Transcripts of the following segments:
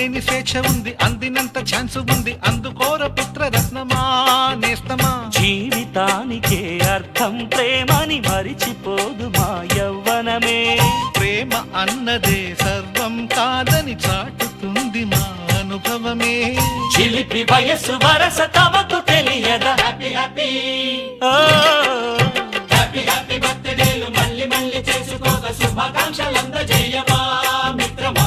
ఆపలేని స్వేచ్ఛ ఉంది, అందినంత ఛాన్స్ ఉంది, అందుకోర పుత్ర రత్నమా నేస్తమా. జీవితానికే అర్థం ప్రేమని మరిచిపోదు మా యవ్వనమే. ప్రేమ అన్నదే సర్వం కాదని చాటుతుంది మా అనుభవమే. చిలిపి వయసు వరస తమకు తెలియదా. హ్యాపీ హ్యాపీ హ్యాపీ హ్యాపీ బర్త్డేలు మళ్ళీ మళ్ళీ చేసుకోక శుభాకాంక్షలందజేయమా మిత్రమా.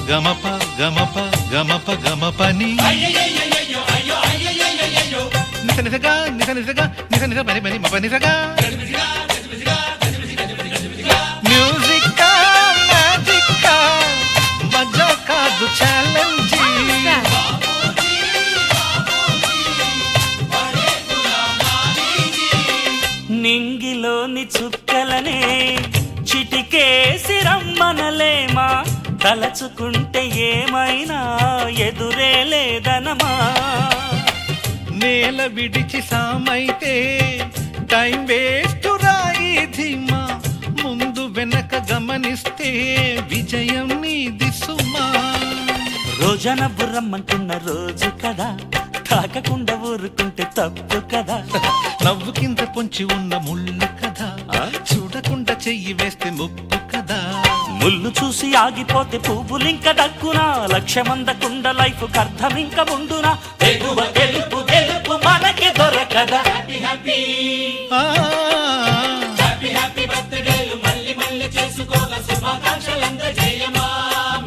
గమప గమప గమప గమపని నిస నిసగా నిస నిసగా నిస నిస పని పని మప నిసగా. మ్యూజిక్ మ్యాజిక్ మజా కాదు ఛాలెంజ్. నింగిలోని చుక్కలనే చిటికేసి రమ్మనలేమా. తలచుకుంటే ఏమైనా ఎదురే లేదనమా. నేల విడిచి సామైతే టైం వేస్ట్ రాయి ధీమా. ముందు వెనక గమనిస్తే విజయం నీది సుమా. రోజన బుర్రమ్మంటున్న రోజు కదా, తాకకుండా ఊరుకుంటే తప్పు కదా. నవ్వు కింద పొంచి ఉన్న ముళ్ళు కదా, చూడకుండా చెయ్యి వేస్తే ముప్పు కదా. ముళ్ళు చూసి ఆగిపోతే పువ్వులింక దక్కునా. లక్ష్యమందకుండా లైఫ్ అర్థమింక ఉండునా. తెగువ తెలుపు తెలుపు మనకి దొరకదా. హ్యాపీ హ్యాపీ హ్యాపీ హ్యాపీ బర్త్డేలు మళ్ళీ మళ్ళీ చేసుకోగా శుభాకాంక్షలందజేయమా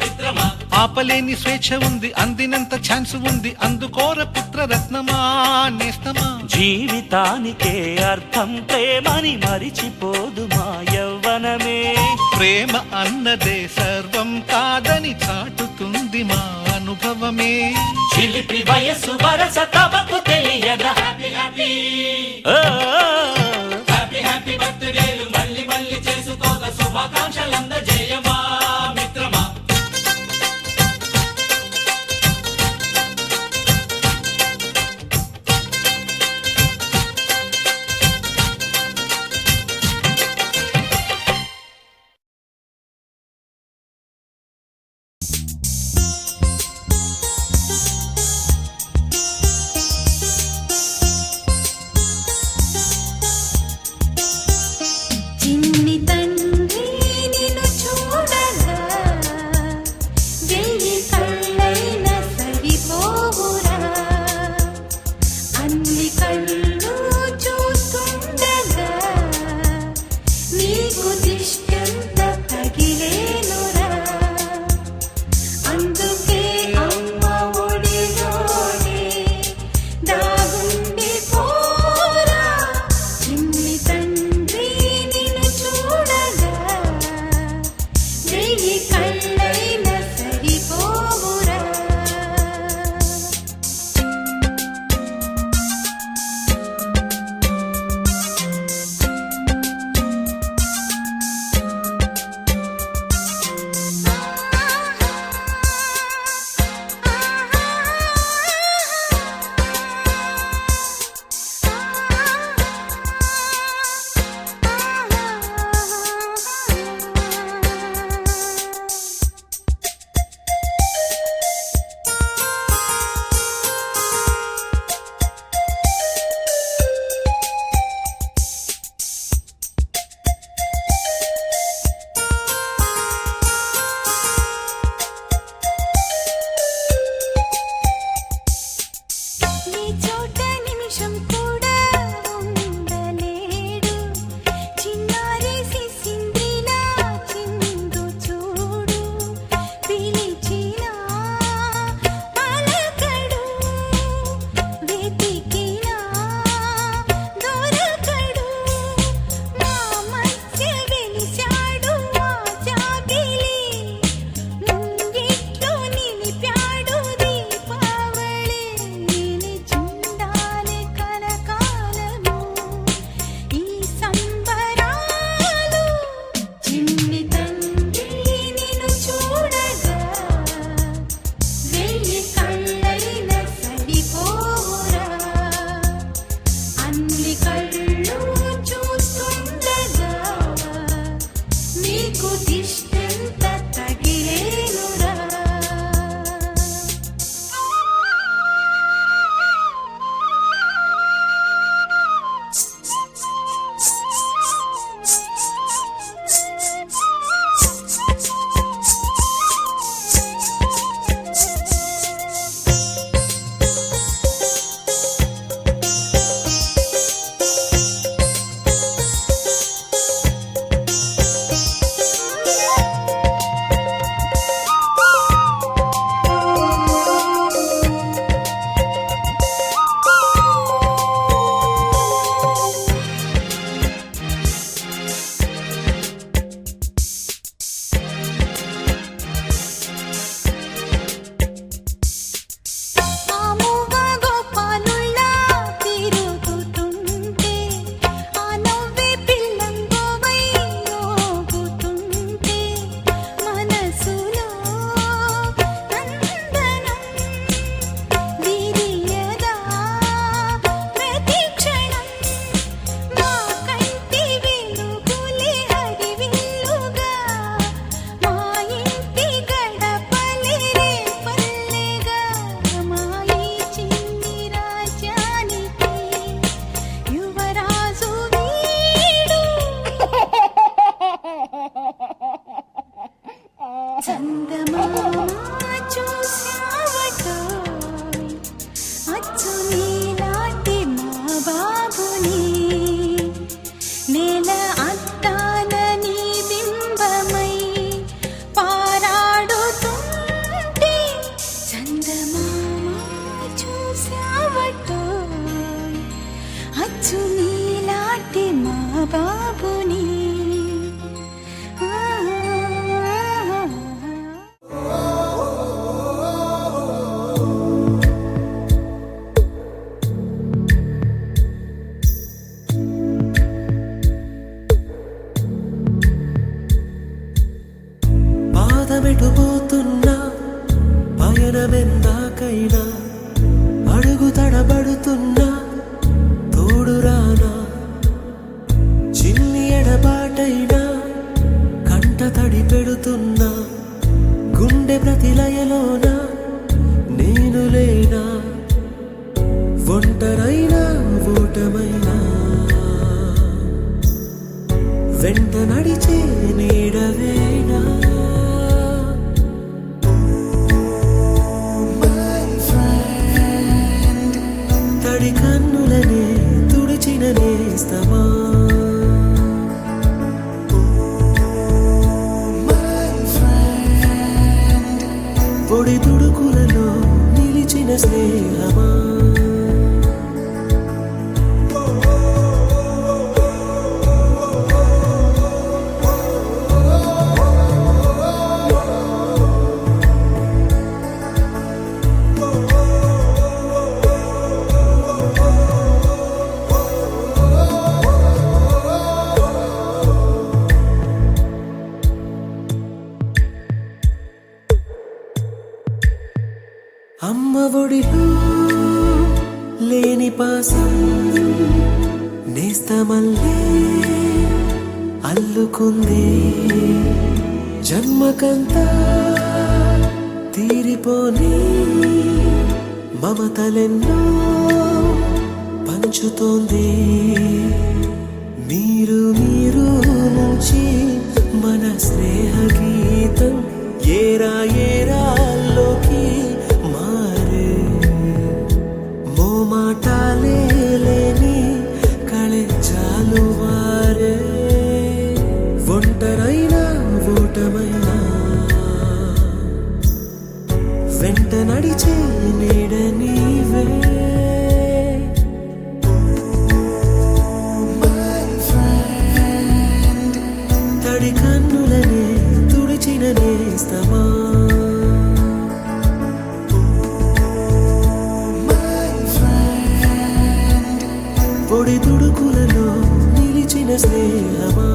మిత్రమా. ఆపలేని స్వేచ్ఛ ఉంది, అందినంత ఛాన్స్ ఉంది, అందుకోర పుత్ర రత్నమా నేస్తమా. జీవితానికే అర్థం ప్రేమని మరిచిపోదు మా యవ్వనమే. ప్రేమ అన్నదే సర్వం కాదని చాటుతుంది మా అనుభవమే. చిలిపి వయసు వరస తమకు తెలియదా. హ్యాపీ హ్యాపీ హ్యాపీ హ్యాపీ బర్త్డేలు మళ్ళీ మళ్ళీ చేసుకోగా శుభాకాంక్షలందజేయమా మిత్రమా. బాబుని పాదమెటుపోతున్నా పయనమెందాకైనా అడుగు తడబడుతున్నా తోడురానా చిన్ని ఎడబాటైనా కంట తడి పెడుతున్నా గుండె ప్రతిలయలోన నేను లేనా ఒంటరైనా ఓటమైనా వెంట నడిచే నీడవేనా తడి కన్నులనే తుడిచిన నేస్తమా పొడి తుడుకులలో నిలిచిన స్నేహమా అమ్మ ఒడిలో లేని పాసం నేస్తమల్లే అల్లుకుంది జన్మకంతా తీరిపోని మమతలెన్నో పంచుతోంది మీరు నుంచి మన స్నేహ గీతం ఏరా ఏరాల్లోకి మారే మోమాటాలే లేని కళెచ్చాలు వారే ఒంటరైనా ఓటమైనా వెంట నడిచే నీడ నీవే తడి కన్నులనే తుడిచిన నేస్తమా పొడి తుడుకులలో నిలిచిన స్నేహమా